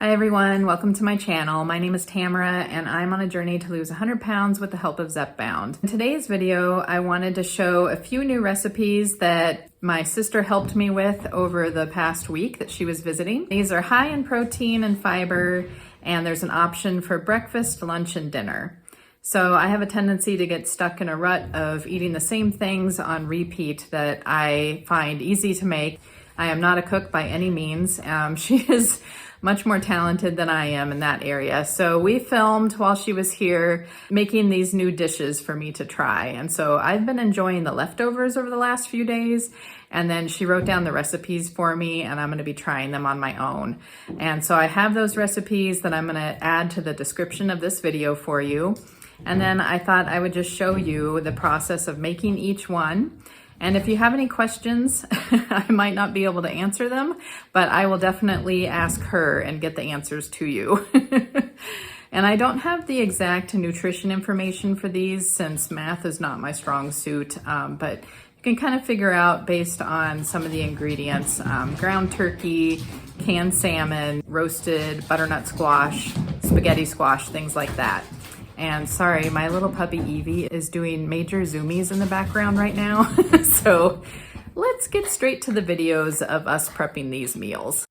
Hi everyone, welcome to my channel. My name is Tamara and I'm on a journey to lose 100 pounds with the help of Zepbound. In today's video, I wanted to show a few new recipes that my sister helped me with over the past week that she was visiting. These are high in protein and fiber, and there's an option for breakfast, lunch, and dinner. So I have a tendency to get stuck in a rut of eating the same things on repeat that I find easy to make. I am not a cook by any means. She is much more talented than I am in that area. So we filmed while she was here making these new dishes for me to try. And so I've been enjoying the leftovers over the last few days. And then she wrote down the recipes for me and I'm gonna be trying them on my own. And so I have those recipes that I'm gonna add to the description of this video for you. And then I thought I would just show you the process of making each one. And if you have any questions, I might not be able to answer them, but I will definitely ask her and get the answers to you. And I don't have the exact nutrition information for these since math is not my strong suit, but you can kind of figure out based on some of the ingredients, ground turkey, canned salmon, roasted butternut squash, spaghetti squash, things like that. And sorry, my little puppy Evie is doing major zoomies in the background right now. So let's get straight to the videos of us prepping these meals.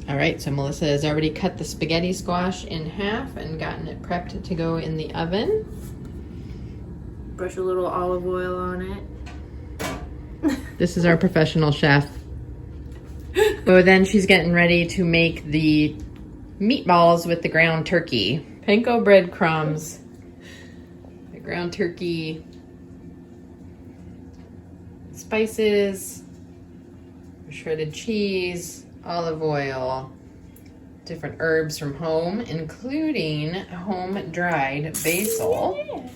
All right, so Melissa has already cut the spaghetti squash in half and gotten it prepped to go in the oven. Brush a little olive oil on it. This is our professional chef. So then she's getting ready to make the meatballs with the ground turkey. Panko breadcrumbs, the ground turkey, spices, shredded cheese, olive oil, different herbs from home, including home-dried basil.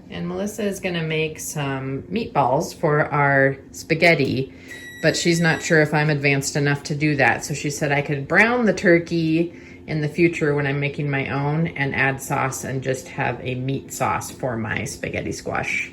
And Melissa is gonna make some meatballs for our spaghetti, but she's not sure if I'm advanced enough to do that. So she said I could brown the turkey in the future when I'm making my own and add sauce and just have a meat sauce for my spaghetti squash.